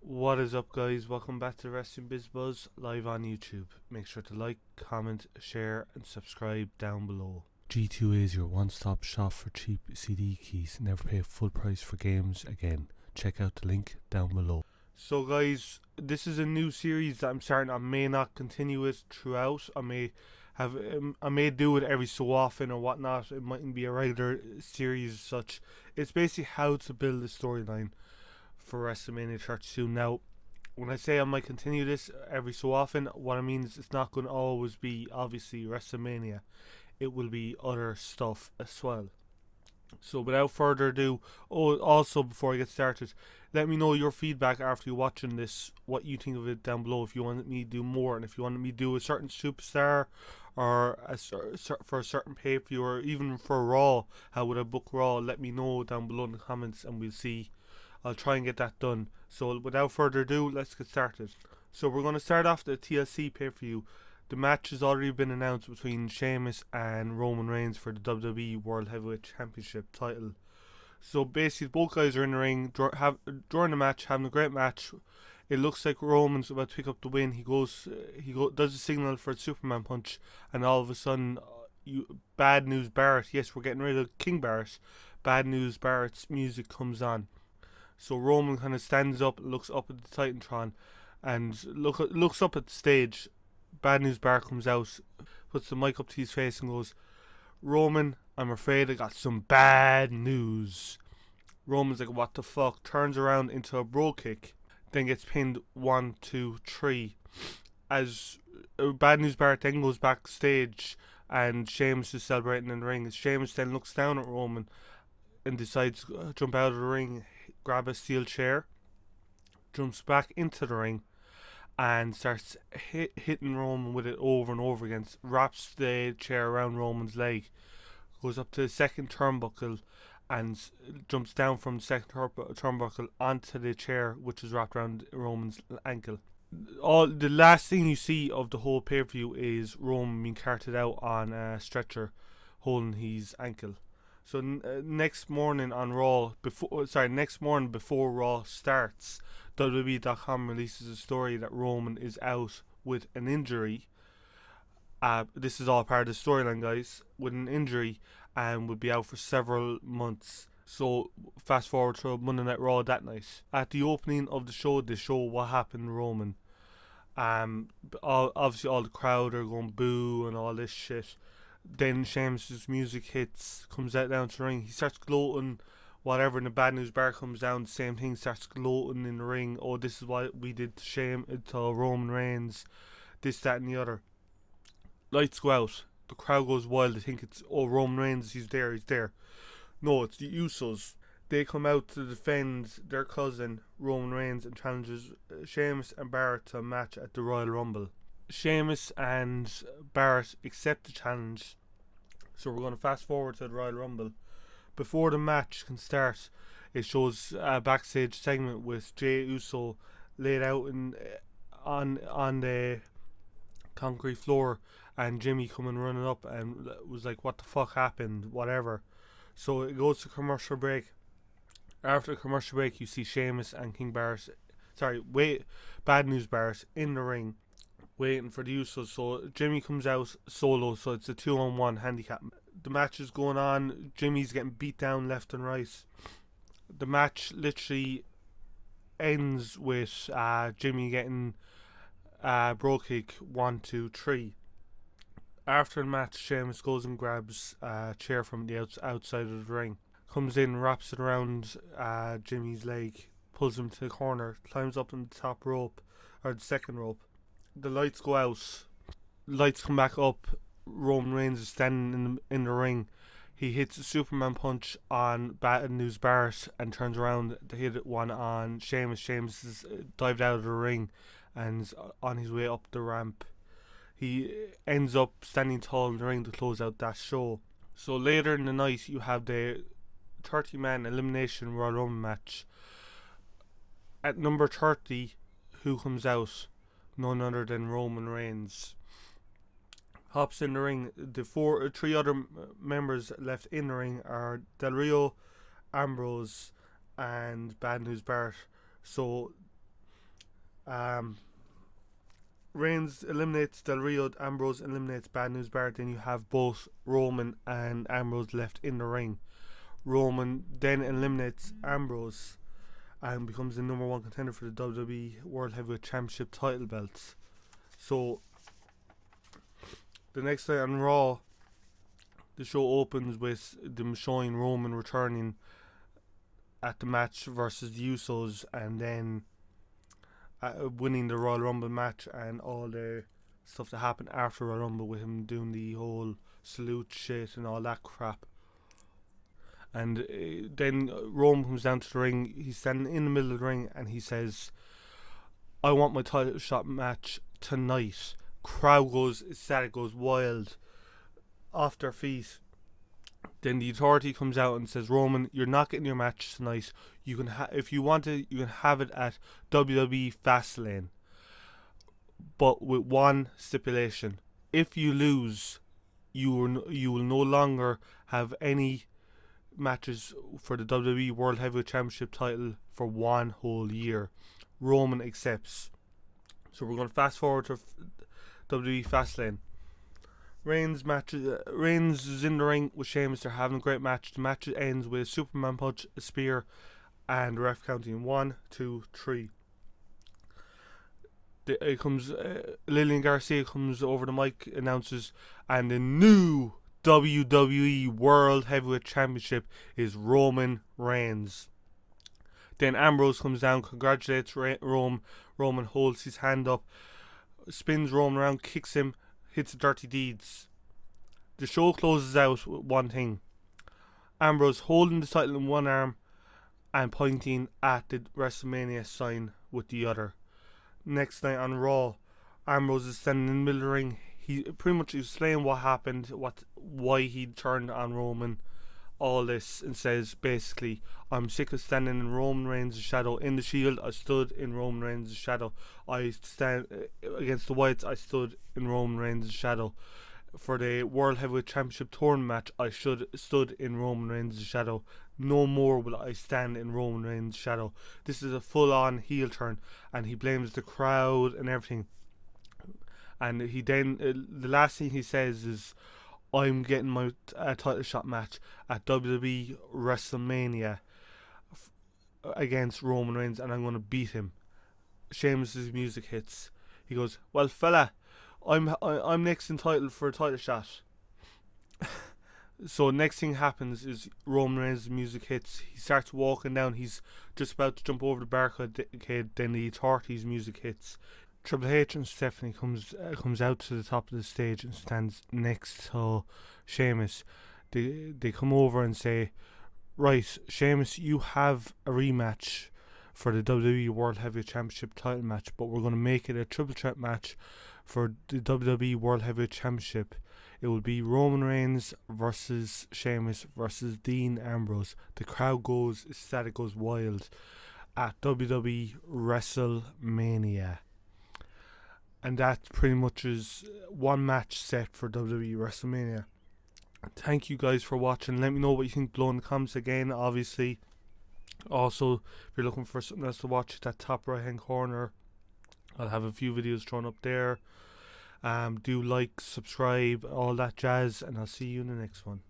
What is up, guys? Welcome back to Wrestling Biz Buzz live on YouTube. Make sure to like, comment, share, and subscribe down below. G2A is your one-stop shop for cheap CD keys. Never pay full price for games again. Check out the link down below. So, guys, this is a new series that I'm starting. I may not continue it throughout. I may do it every so often or whatnot. It mightn't be a regular series as such. It's basically how to build a storyline for WrestleMania 32. Now, when I say I might continue this every so often, what I mean is it's not going to always be obviously WrestleMania. It will be other stuff as well. So without further ado, also before I get started, let me know your feedback after you watching this, what you think of it down below. If you wanted me to do more, and if you wanted me to do a certain superstar, or for a certain pay-per-view, or even for Raw, how would I book Raw? Let me know down below in the comments, and we'll see. I'll try and get that done. So without further ado, let's get started. So we're going to start off the TLC pay-per-view. The match has already been announced between Sheamus and Roman Reigns for the WWE World Heavyweight Championship title. So basically, both guys are in the ring during the match, having a great match. It looks like Roman's about to pick up the win. He does a signal for a Superman punch, and all of a sudden, Bad News Barrett. Yes, we're getting rid of King Barrett. Bad News Barrett's music comes on. So Roman kind of stands up, looks up at the Titantron, and looks up at the stage. Bad News Barrett comes out, puts the mic up to his face and goes, "Roman, I'm afraid I got some bad news." Roman's like, "What the fuck?" Turns around into a bro kick, then gets pinned 1, 2, 3. As Bad News Barrett then goes backstage, and Sheamus is celebrating in the ring. Sheamus then looks down at Roman and decides to jump out of the ring, grab a steel chair, jumps back into the ring, and starts hitting Roman with it over and over again. Wraps the chair around Roman's leg, goes up to the second turnbuckle, and jumps down from the second turnbuckle onto the chair, which is wrapped around Roman's ankle. The last thing you see of the whole pay-per-view is Roman being carted out on a stretcher, holding his ankle. So next morning before Raw starts, WWE.com releases a story that Roman is out with an injury. This is all part of the storyline, guys. With an injury, and would be out for several months. So fast forward to Monday Night Raw that night. At the opening of the show, they show what happened to Roman. Obviously all the crowd are going boo and all this shit. Then Sheamus' music hits, comes out down to the ring. He starts gloating, whatever, and the Bad News Bar comes down, the same thing, starts gloating in the ring. Oh, this is what we did to Roman Reigns, this, that, and the other. Lights go out. The crowd goes wild. They think it's, oh, Roman Reigns, he's there. No, it's the Usos. They come out to defend their cousin, Roman Reigns, and challenges Sheamus and Barrett to a match at the Royal Rumble. Sheamus and Barrett accept the challenge. So we're going to fast forward to the Royal Rumble. Before the match can start, it shows a backstage segment with Jey Uso laid out on the concrete floor, and Jimmy coming running up and was like, "What the fuck happened?" Whatever. So it goes to commercial break. After the commercial break, you see Sheamus and Bad News Barrett in the ring, waiting for the Usos. So Jimmy comes out solo, so it's a 2-on-1 handicap. The match is going on. Jimmy's getting beat down left and right. The match literally ends with Jimmy getting bro kick 1, 2, 3. After the match, Sheamus goes and grabs a chair from the outside of the ring. Comes in, wraps it around Jimmy's leg, pulls him to the corner, climbs up on the top rope, or the second rope. The lights go out. Lights come back up. Roman Reigns is standing in the ring. He hits a Superman punch on Bad News Barrett and turns around to hit one on Sheamus. Sheamus is dived out of the ring and is on his way up the ramp. He ends up standing tall in the ring to close out that show. So later in the night, you have the 30-man elimination Royal Rumble match. At number 30, who comes out? None other than Roman Reigns. Hops in the ring. The three other members left in the ring are Del Rio, Ambrose, and Bad News Barrett. So Um, Reigns eliminates Del Rio. Ambrose eliminates Bad News Barrett. Then you have both Roman and Ambrose left in the ring. Roman then eliminates Ambrose and becomes the number one contender for the WWE World Heavyweight Championship title belts. So the next night on Raw, the show opens with them showing Roman returning at the match versus the Usos, and then winning the Royal Rumble match and all the stuff that happened after Royal Rumble with him doing the whole salute shit and all that crap. And then Roman comes down to the ring. He's standing in the middle of the ring and he says, "I want my title shot match tonight." Crowd goes ecstatic, goes wild, off their feet. Then the Authority comes out and says, "Roman, you're not getting your match tonight. You can, if you want it, you can have it at WWE Fastlane, but with one stipulation: if you lose, you will no longer have any matches for the WWE World Heavyweight Championship title for one whole year." Roman accepts. So we're going to fast forward to WWE Fastlane. Reigns is in the ring with Sheamus. They're having a great match. The match ends with a Superman punch, a spear, and the ref counting 1, 2, 3. Lillian Garcia comes over the mic, announces, and the new WWE World Heavyweight Championship is Roman Reigns. Then Ambrose comes down, congratulates Roman. Roman holds his hand up, spins Roman around, kicks him, hits the dirty deeds. The show closes out with one thing: Ambrose holding the title in one arm and pointing at the WrestleMania sign with the other. Next night on Raw, Ambrose is standing in the middle of the ring. He pretty much explains what happened, why he turned on Roman, all this, and says basically, "I'm sick of standing in Roman Reigns' shadow. In the Shield, I stood in Roman Reigns' shadow. I stand against the Whites. I stood in Roman Reigns' shadow. For the World Heavyweight Championship tournament match, I stood in Roman Reigns' shadow. No more will I stand in Roman Reigns' shadow." This is a full-on heel turn, and he blames the crowd and everything. And he then, the last thing he says is, "I'm getting my title shot match at WWE Wrestlemania against Roman Reigns, and I'm going to beat him." Sheamus' music hits. He goes, "Well, fella, I'm next entitled for a title shot." So next thing happens is Roman Reigns' music hits. He starts walking down. He's just about to jump over the barricade. Then the Authority's music hits. Triple H and Stephanie comes out to the top of the stage and stands next to Sheamus. They come over and say, "Right, Sheamus, you have a rematch for the WWE World Heavyweight Championship title match, but we're going to make it a triple threat match for the WWE World Heavyweight Championship. It will be Roman Reigns versus Sheamus versus Dean Ambrose." The crowd goes ecstatic, goes wild at WWE Wrestlemania. And that pretty much is one match set for WWE Wrestlemania. Thank you guys for watching. Let me know what you think below in the comments again, obviously. Also, if you're looking for something else to watch, at that top right hand corner, I'll have a few videos thrown up there. Do like, subscribe, all that jazz, and I'll see you in the next one.